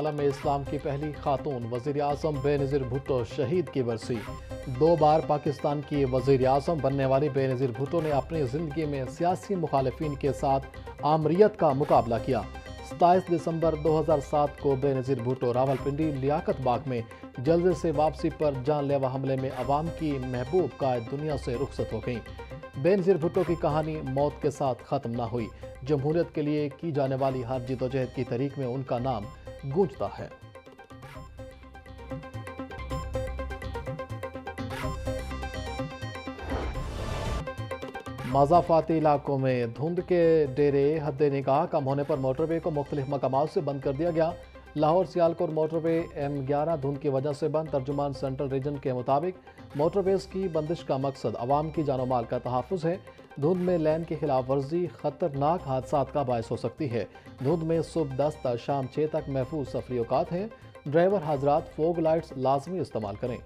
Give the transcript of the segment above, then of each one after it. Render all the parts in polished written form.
आलम इस्लाम की पहली खातून वज़ीर आज़म बेनज़ीर भुट्टो शहीद की बरसी। 2 बार पाकिस्तान की वज़ीर आज़म बनने वाली बेनज़ीर भुट्टो ने अपनी ज़िंदगी में सियासी मुखालिफिन के साथ आमरीत का मुकाबला किया। 27 दिसंबर 2007 को बेनज़ीर भुट्टो रावलपिंडी लियाकत बाग में जल्दे से वापसी पर जानलेवा हमले में अवाम की महबूब कायद दुनिया से रुखसत हो गई। बेनज़ीर भुट्टो की कहानी मौत के साथ ख़त्म ना हुई। जमहूरियत के लिए की जाने वाली हर जिदोजहद की तारीख में उनका नाम गूंजता है। मज़ाफ़ाती इलाकों में धुंध के डेरे हद निगाह कम होने पर मोटरवे को मुख्तलिफ मकामात से बंद कर दिया गया। लाहौर सियालकोट मोटरवे M11 धुंध की वजह से बंद। तर्जुमान सेंट्रल रीजन के मुताबिक मोटरवेज की बंदिश का मकसद अवाम की जानो माल का तहफ़्फ़ुज़ है। धुंध में लैन की खिलाफ वर्जी खतरनाक हादसात का बायस हो सकती है। धुंध में सुबह 10 तक शाम 6 तक महफूज सफरी औकात हैं। ड्राइवर हजरात फोग लाइट्स लाजमी इस्तेमाल करें।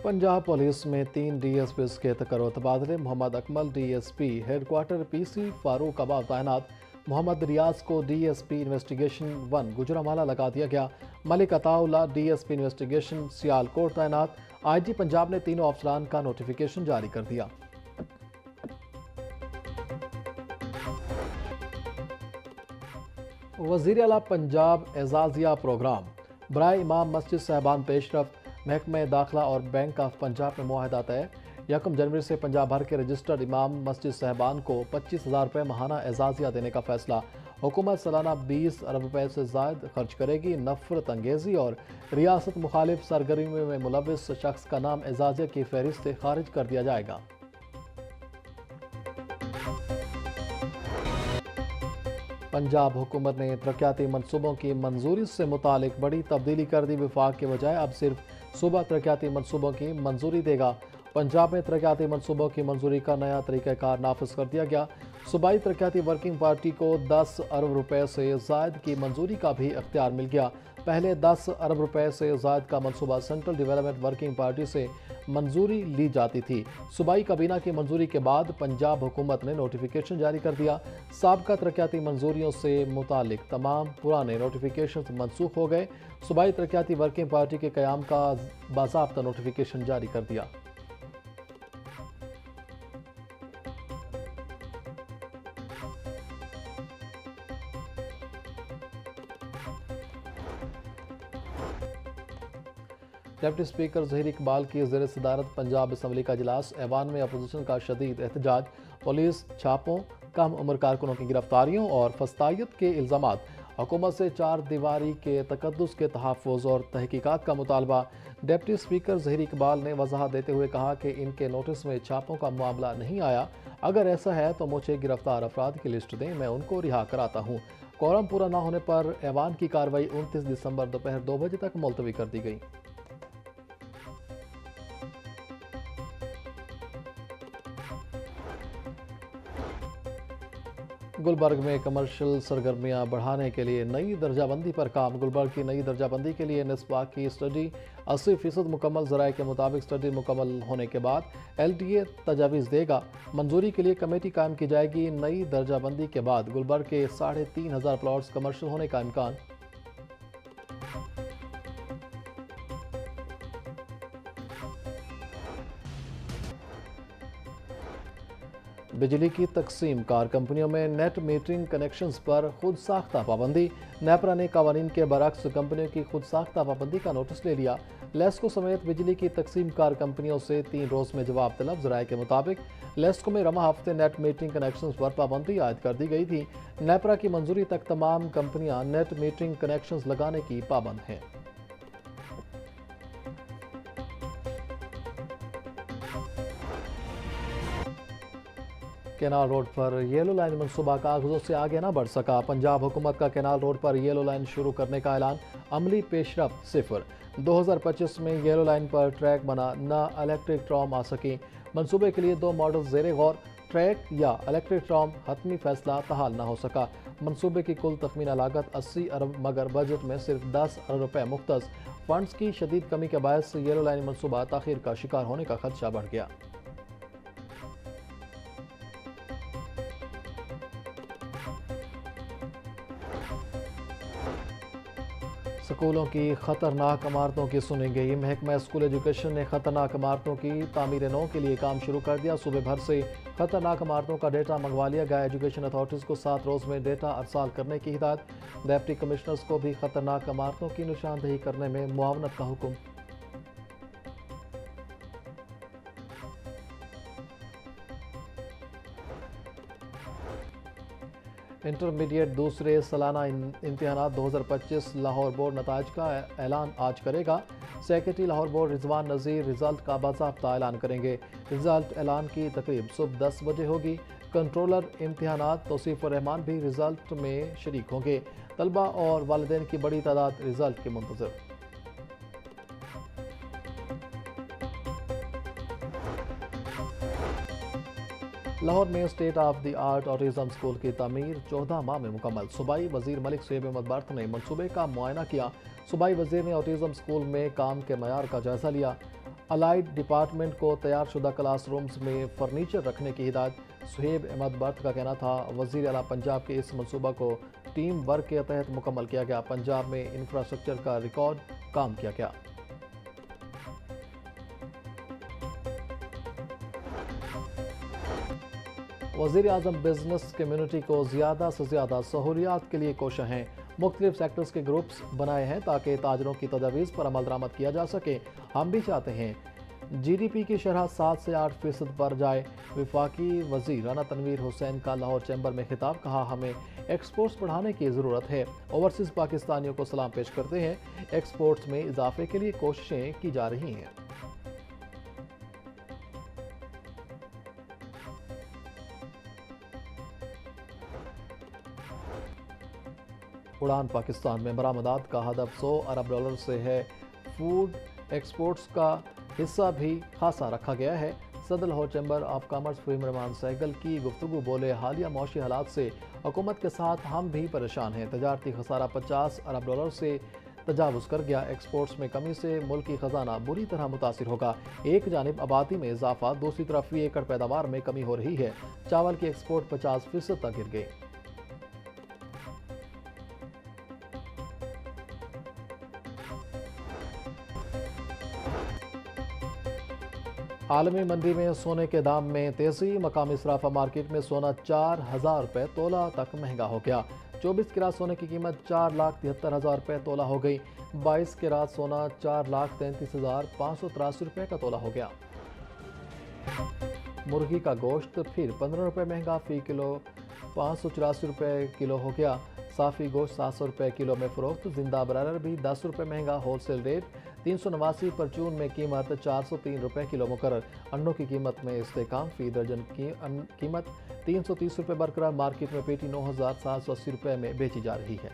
पंजाब पुलिस में 3 DSPs के तकर्रो तबादले। Mohammad Akmal DSP headquarter PC Farooqabad तैनात। मोहम्मद रियाज को DSP इन्वेस्टिगेशन 1 गुजरांवाला लगा दिया गया। मलिक अताउल्ला DSP इन्वेस्टिगेशन सियालकोट तैनात। IG पंजाब ने तीनों अफसरान का नोटिफिकेशन जारी कर दिया। वज़ीर आला पंजाब एजाजिया प्रोग्राम बराए इमाम मस्जिद साहबान पेशरफ। महकमे दाखिला और बैंक ऑफ पंजाब में मुआहदा तय। 1 जनवरी से पंजाब भर के रजिस्टर्ड इमाम मस्जिद साहबान को 25,000 रुपये माहाना एजाजिया देने का फैसला। हुकूमत सालाना 20 अरब रुपये से ज़ायद खर्च करेगी। नफरत अंगेज़ी और रियासत मुखालिफ सरगर्मियों में मुलविस शख्स का नाम एजाजिया की फहरिस्त से खारिज कर दिया जाएगा। पंजाब हुकूमत ने तरक्याती मनसूबों की मंजूरी से मुतालिक बड़ी तब्दीली कर दी। विफाक के बजाय अब सिर्फ सूबा तरक्याती मनसूबों की मंजूरी देगा। पंजाब में तरक्याती मनसूबों की मंजूरी का नया तरीक़ाकार नाफिज कर दिया गया। सूबाई तरक्याती वर्किंग पार्टी को 10 अरब रुपये से ज़ायद की मंजूरी का भी अख्तियार मिल गया। पहले 10 अरब रुपये से ज़ायद का मनसूबा सेंट्रल डेवलपमेंट वर्किंग पार्टी से मंजूरी ली जाती थी। सूबाई काबीना की मंजूरी के बाद पंजाब हुकूमत ने नोटिफिकेशन जारी कर दिया। साबका तरक्याती मंजूरियों से मुतालिक तमाम पुराने नोटिफिकेशन मनसूख हो गए। सूबाई तरक्याती वर्किंग पार्टी के क़याम का बाज़ाब्ता नोटिफिकेशन जारी कर दिया। डिप्टी स्पीकर ज़हीर इकबाल की ज़ेर सदारत पंजाब असम्बली का इजलास। ऐवान में अपोजिशन का शदीद एहतजाज। पुलिस छापों, कम उम्र कारकुनों की गिरफ्तारियों और फस्तायत के इल्ज़ामात। हुकूमत से 4 दीवारी के तकद्दुस के तहफ़्फ़ुज़ और तहकीकात का मुतालबा। डिप्टी स्पीकर ज़हीर इकबाल ने वजाहत देते हुए कहा कि इनके नोटिस में छापों का मामला नहीं आया। अगर ऐसा है तो मुझे गिरफ्तार अफराद की लिस्ट दें, मैं उनको रिहा कराता हूँ। कोरम पूरा न होने पर ऐवान की कार्रवाई 29 दिसंबर दोपहर 2 बजे तक मुलतवी कर दी गई। गुलबर्ग में कमर्शियल सरगर्मियां बढ़ाने के लिए नई दर्जाबंदी पर काम। गुलबर्ग की नई दर्जाबंदी के लिए निस्बा की स्टडी 80% मुकम्मल। ज़राए के मुताबिक स्टडी मुकम्मल होने के बाद LTA तजावीज़ देगा। मंजूरी के लिए कमेटी कायम की जाएगी। नई दर्जाबंदी के बाद गुलबर्ग के 3,500 प्लॉट्स कमर्शियल होने का इम्कान। बिजली की तकसीम कार कंपनियों में नेट मीटरिंग कनेक्शंस पर खुद साख्ता पाबंदी। नेपरा ने कवानीन के बरक्स कंपनियों की खुद साख्ता पाबंदी का नोटिस ले लिया। लेस्को समेत बिजली की तकसीम कार कंपनियों से 3 रोज़ में जवाब तलब। ज़राए के मुताबिक लेस्को में रमा हफ्ते नेट मीटरिंग कनेक्शंस पर पाबंदी आयद कर दी गई थी। नेपरा की मंजूरी तक तमाम कंपनियां नेट मीटरिंग कनेक्शंस लगाने की पाबंद हैं। केनाल रोड पर येलो लाइन मनसूबा कागजों से आगे न बढ़ सका। पंजाब हुकूमत का केनाल रोड पर येलो लाइन शुरू करने का ऐलान। अमली पेशरफ 0। 2025 में येलो लाइन पर ट्रैक बना, न इलेक्ट्रिक ट्राम आ सकी। मनसूबे के लिए 2 मॉडल ज़ेरे गौर, ट्रैक या इलेक्ट्रिक ट्राम। हतमी फैसला तहाल न हो सका। मंसूबे की कुल तखमीना लागत 80 अरब, मगर बजट में सिर्फ 10 अरब रुपए मुख्तस। फंड्स की शदीद कमी के बायस येलो लाइन मनसूबा ताखीर का शिकार होने का खदशा बढ़ गया। स्कूलों की खतरनाक इमारतों की सुनी गई। महकमा स्कूल एजुकेशन ने खतरनाक इमारतों की तामीर नौ के लिए काम शुरू कर दिया। सुबह भर से खतरनाक इमारतों का डेटा मंगवा लिया गया। एजुकेशन अथॉरिटीज़ को 7 रोज़ में डेटा अरसाल करने की हिदायत। डिप्टी कमिश्नर्स को भी खतरनाक इमारतों की निशानदेही करने में मुआवनत का हुक्म। इंटरमीडिएट दूसरे सालाना इम्तिहानात 2025 लाहौर बोर्ड नताज का ऐलान आज करेगा। सेक्रेटरी लाहौर बोर्ड रिजवान नज़ीर रिजल्ट का बाज़ाब्ता ऐलान करेंगे। रिजल्ट ऐलान की तकरीब सुबह 10 बजे होगी। कंट्रोलर इम्तिहानात तौसीफ़ुर रहमान भी रिजल्ट में शरीक होंगे। तलबा और वालिदैन की बड़ी तादाद रिजल्ट के मुंतज़िर। लाहौर में state of the art autism school की तमीर 14 माह में मुकम्मल। सूबाई वजीर मलिक सुहेब अहमद बर्थ ने मनसूबे का मुआयना किया। सूबाई वजीर ने ऑटिज़म स्कूल में काम के मयार का जायजा लिया। अलाइड डिपार्टमेंट को तैयार शुदा क्लासरूम्स में फर्नीचर रखने की हिदायत। सुहेब अहमद बर्थ का कहना था, वजीर आला पंजाब के इस मनसूबा को टीम वर्क के तहत मुकम्मल किया गया। पंजाब में इंफ्रास्ट्रक्चर का रिकॉर्ड काम किया गया। वज़ीर आज़म बिजनेस कम्यूनिटी को ज़्यादा से ज़्यादा सहूलियात के लिए कोशिश हैं। मुख्तलिफ सेक्टर्स के ग्रुप्स बनाए हैं ताकि ताजरों की तजावीज़ पर अमल दरामद किया जा सके। हम भी चाहते हैं GDP की शरह 7 से 8% पर जाए। विफाकी वज़ीर राना तनवीर हुसैन का लाहौर चैम्बर में खिताब। कहा, हमें एक्सपोर्ट्स बढ़ाने की ज़रूरत है। ओवरसीज़ पाकिस्तानियों को सलाम पेश करते हैं। एक्सपोर्ट्स में इजाफे के लिए कोशिशें की जा रही हैं। उड़ान पाकिस्तान में बरामदात का हदफ 100 अरब डॉलर से है। फूड एक्सपोर्ट्स का हिस्सा भी खासा रखा गया है। सदर Lahore chamber of commerce Faheem Rehman Sehgal की गुफ्तगू बोले, हालिया मौशी हालात से हुकूमत के साथ हम भी परेशान हैं। तजारती खसारा 50 अरब डॉलर से तजावुज़ कर गया। एक्सपोर्ट्स में कमी से मुल्की खजाना बुरी तरह मुतासिर होगा। एक जानिब आबादी में इजाफा, दूसरी तरफ फी एकड़ पैदावार में कमी हो रही है। चावल की एक्सपोर्ट 50% तक गिर गई। आलमी मंडी में सोने के दाम में तेजी। मकामी सराफा मार्केट में सोना 4000 रुपये तोला तक महंगा हो गया। 24 कैरेट सोने की कीमत 4,73,000 रुपये तोला हो गई। 22 कैरेट सोना 4,33,583 रुपये का तोला हो गया। मुर्गी का गोश्त फिर 15 रुपये महंगा, फी किलो 584 रुपये किलो हो गया। साफ़ी गोश्त 700 रुपये किलो में फ़रोख्त। जिंदा ब्रायलर भी 10 रुपये महंगा। Wholesale rate 389। परचून में कीमत 403 रुपये किलो मुकर्रर। अंडों की कीमत में इस्तेकाम, फी दर्जन की कीमत 330 रुपये बरकरार। मार्केट में पेटी 9,780 रुपये में बेची जा रही है।